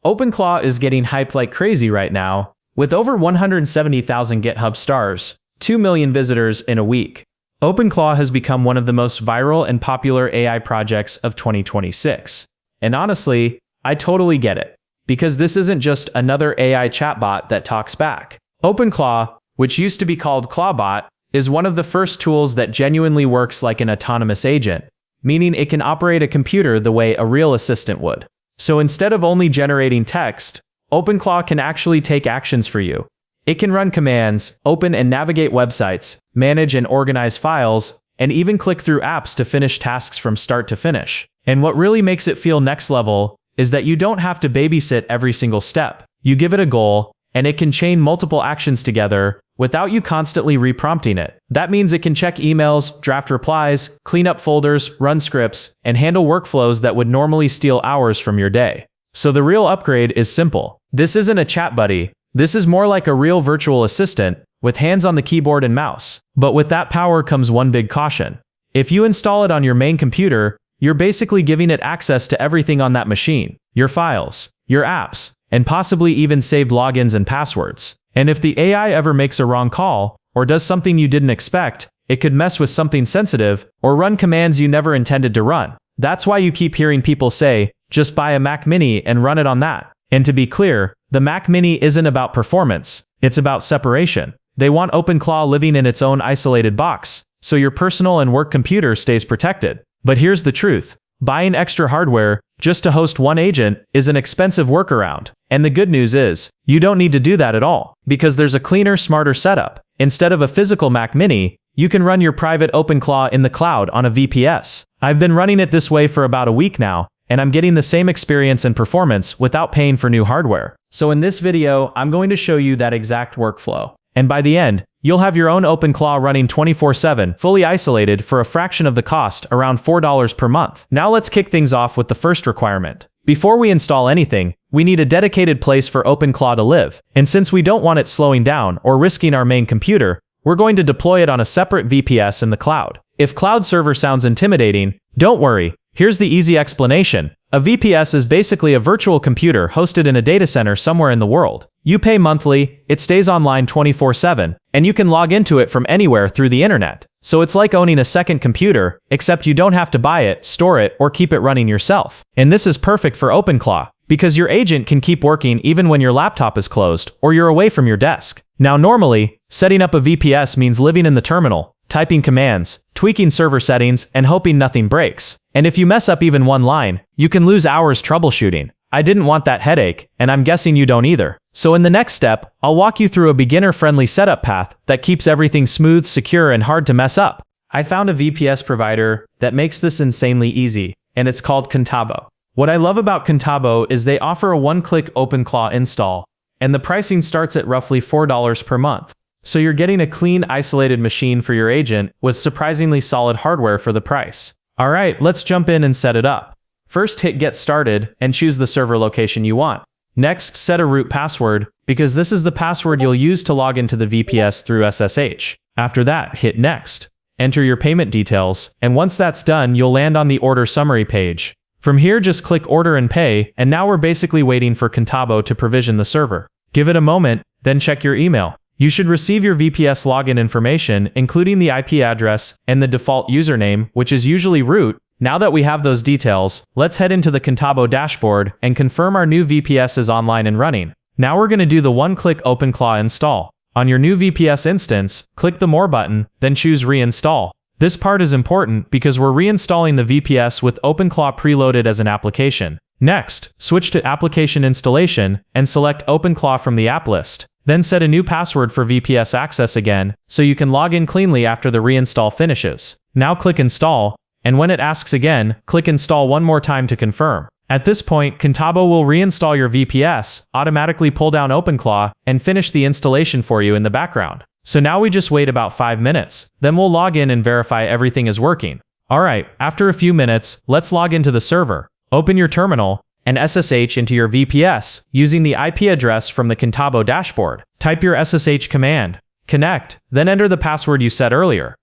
OpenClaw is getting hyped like crazy right now, with over 170,000 GitHub stars, 2 million visitors in a week. OpenClaw has become one of the most viral and popular AI projects of 2026. And honestly, I totally get it, because this isn't just another AI chatbot that talks back. OpenClaw, which used to be called Clawdbot, is one of the first tools that genuinely works like an autonomous agent, meaning it can operate a computer the way a real assistant would. So instead of only generating text, OpenClaw can actually take actions for you. It can run commands, open and navigate websites, manage and organize files, and even click through apps to finish tasks from start to finish. And what really makes it feel next level is that you don't have to babysit every single step. You give it a goal, and it can chain multiple actions together without you constantly reprompting it. That means it can check emails, draft replies, clean up folders, run scripts, and handle workflows that would normally steal hours from your day. So the real upgrade is simple. This isn't a chat buddy. This is more like a real virtual assistant with hands on the keyboard and mouse. But with that power comes one big caution. If you install it on your main computer, you're basically giving it access to everything on that machine, your files, your apps, and possibly even saved logins and passwords. And if the AI ever makes a wrong call, or does something you didn't expect, it could mess with something sensitive, or run commands you never intended to run. That's why you keep hearing people say, just buy a Mac Mini and run it on that. And to be clear, the Mac Mini isn't about performance, it's about separation. They want OpenClaw living in its own isolated box, so your personal and work computer stays protected. But here's the truth. Buying extra hardware just to host one agent is an expensive workaround. And the good news is, you don't need to do that at all, because there's a cleaner, smarter setup. Instead of a physical Mac Mini, you can run your private OpenClaw in the cloud on a VPS. I've been running it this way for about a week now, and I'm getting the same experience and performance without paying for new hardware. So in this video, I'm going to show you that exact workflow. And by the end, you'll have your own OpenClaw running 24/7, fully isolated for a fraction of the cost, around $4 per month. Now let's kick things off with the first requirement. Before we install anything, we need a dedicated place for OpenClaw to live. And since we don't want it slowing down or risking our main computer, we're going to deploy it on a separate VPS in the cloud. If cloud server sounds intimidating, don't worry. Here's the easy explanation. A VPS is basically a virtual computer hosted in a data center somewhere in the world. You pay monthly, it stays online 24/7, and you can log into it from anywhere through the internet. So it's like owning a second computer, except you don't have to buy it, store it, or keep it running yourself. And this is perfect for OpenClaw, because your agent can keep working even when your laptop is closed or you're away from your desk. Now normally, setting up a VPS means living in the terminal, typing commands, tweaking server settings, and hoping nothing breaks. And if you mess up even one line, you can lose hours troubleshooting. I didn't want that headache, and I'm guessing you don't either. So in the next step, I'll walk you through a beginner-friendly setup path that keeps everything smooth, secure, and hard to mess up. I found a VPS provider that makes this insanely easy, and it's called Contabo. What I love about Contabo is they offer a one-click OpenClaw install, and the pricing starts at roughly $4 per month. So you're getting a clean, isolated machine for your agent with surprisingly solid hardware for the price. Alright, let's jump in and set it up. First, hit Get Started and choose the server location you want. Next, set a root password, because this is the password you'll use to log into the VPS through SSH. After that, hit Next. Enter your payment details, and once that's done, you'll land on the order summary page. From here, just click Order and Pay, and now we're basically waiting for Contabo to provision the server. Give it a moment, then check your email. You should receive your VPS login information, including the IP address and the default username, which is usually root. Now that we have those details, let's head into the Contabo dashboard and confirm our new VPS is online and running. Now we're going to do the one-click OpenClaw install. On your new VPS instance, click the More button, then choose Reinstall. This part is important because we're reinstalling the VPS with OpenClaw preloaded as an application. Next, switch to Application Installation and select OpenClaw from the app list. Then set a new password for VPS access again, so you can log in cleanly after the reinstall finishes. Now click Install, and when it asks again, click Install one more time to confirm. At this point, Contabo will reinstall your VPS, automatically pull down OpenClaw, and finish the installation for you in the background. So now we just wait about 5 minutes, then we'll log in and verify everything is working. Alright, after a few minutes, let's log into the server. Open your terminal, and SSH into your VPS using the IP address from the Contabo dashboard. Type your SSH command, connect, then enter the password you set earlier.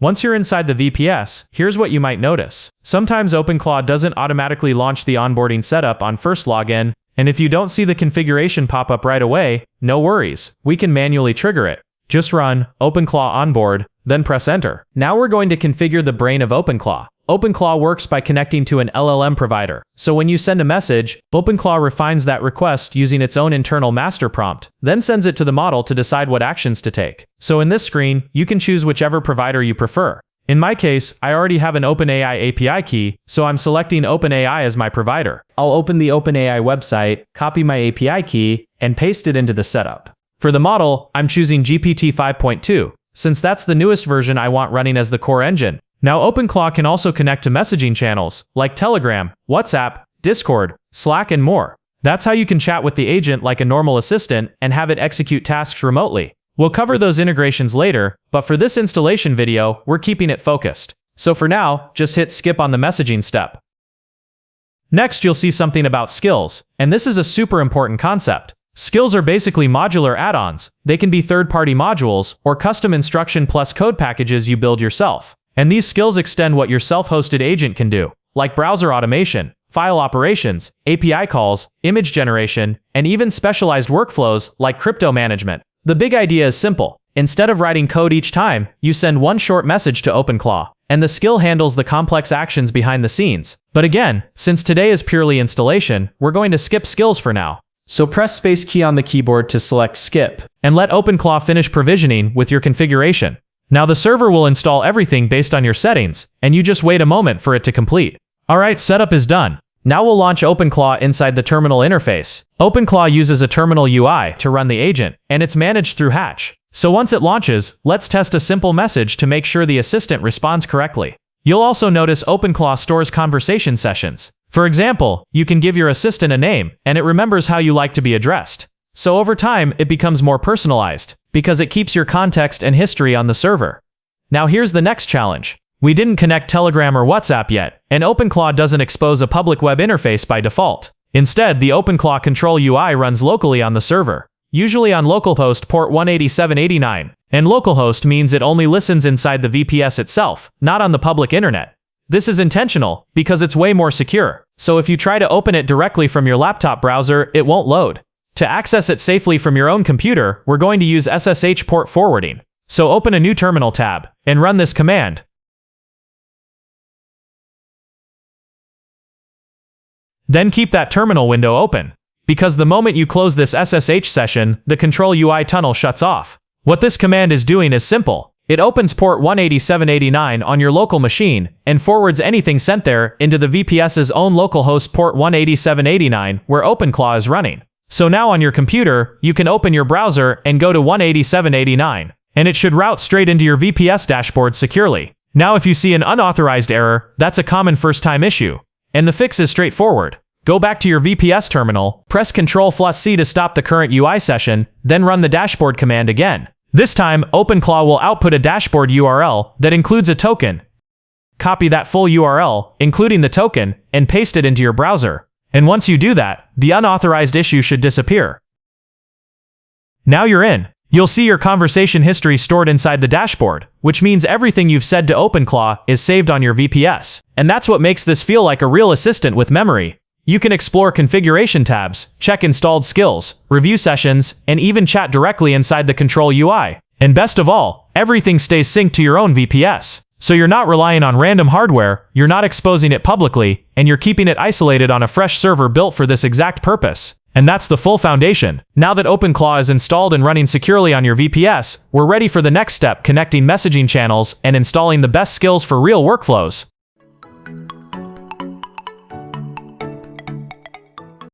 Once you're inside the VPS, here's what you might notice. Sometimes OpenClaw doesn't automatically launch the onboarding setup on first login, and if you don't see the configuration pop up right away, no worries. We can manually trigger it. Just run OpenClaw onboard, then press enter. Now we're going to configure the brain of OpenClaw. OpenClaw works by connecting to an LLM provider. So when you send a message, OpenClaw refines that request using its own internal master prompt, then sends it to the model to decide what actions to take. So in this screen, you can choose whichever provider you prefer. In my case, I already have an OpenAI API key, so I'm selecting OpenAI as my provider. I'll open the OpenAI website, copy my API key, and paste it into the setup. For the model, I'm choosing GPT 5.2, since that's the newest version I want running as the core engine. Now OpenClaw can also connect to messaging channels, like Telegram, WhatsApp, Discord, Slack, and more. That's how you can chat with the agent like a normal assistant and have it execute tasks remotely. We'll cover those integrations later, but for this installation video, we're keeping it focused. So for now, just hit skip on the messaging step. Next, you'll see something about skills, and this is a super important concept. Skills are basically modular add-ons. They can be third-party modules or custom instruction plus code packages you build yourself. And these skills extend what your self-hosted agent can do, like browser automation, file operations, API calls, image generation, and even specialized workflows like crypto management. The big idea is simple. Instead of writing code each time, you send one short message to OpenClaw, and the skill handles the complex actions behind the scenes. But again, since today is purely installation, we're going to skip skills for now. So press space key on the keyboard to select skip, and let OpenClaw finish provisioning with your configuration. Now the server will install everything based on your settings, and you just wait a moment for it to complete. Alright, setup is done. Now we'll launch OpenClaw inside the terminal interface. OpenClaw uses a terminal UI to run the agent, and it's managed through Hatch. So once it launches, let's test a simple message to make sure the assistant responds correctly. You'll also notice OpenClaw stores conversation sessions. For example, you can give your assistant a name, and it remembers how you like to be addressed. So over time, it becomes more personalized, because it keeps your context and history on the server. Now here's the next challenge. We didn't connect Telegram or WhatsApp yet, and OpenClaw doesn't expose a public web interface by default. Instead, the OpenClaw control UI runs locally on the server, usually on localhost port 18789, and localhost means it only listens inside the VPS itself, not on the public internet. This is intentional, because it's way more secure, so if you try to open it directly from your laptop browser, it won't load. To access it safely from your own computer, we're going to use SSH port forwarding. So open a new terminal tab, and run this command. Then keep that terminal window open, because the moment you close this SSH session, the control UI tunnel shuts off. What this command is doing is simple. It opens port 18789 on your local machine and forwards anything sent there into the VPS's own localhost port 18789 where OpenClaw is running. So now on your computer, you can open your browser and go to 18789, and it should route straight into your VPS dashboard securely. Now if you see an unauthorized error, that's a common first-time issue. And the fix is straightforward. Go back to your VPS terminal, press Ctrl+C to stop the current UI session, then run the dashboard command again. This time, OpenClaw will output a dashboard URL that includes a token. Copy that full URL, including the token, and paste it into your browser. And once you do that, the unauthorized issue should disappear. Now you're in. You'll see your conversation history stored inside the dashboard, which means everything you've said to OpenClaw is saved on your VPS. And that's what makes this feel like a real assistant with memory. You can explore configuration tabs, check installed skills, review sessions, and even chat directly inside the control UI. And best of all, everything stays synced to your own VPS. So you're not relying on random hardware, you're not exposing it publicly, and you're keeping it isolated on a fresh server built for this exact purpose. And that's the full foundation. Now that OpenClaw is installed and running securely on your VPS, we're ready for the next step, connecting messaging channels and installing the best skills for real workflows.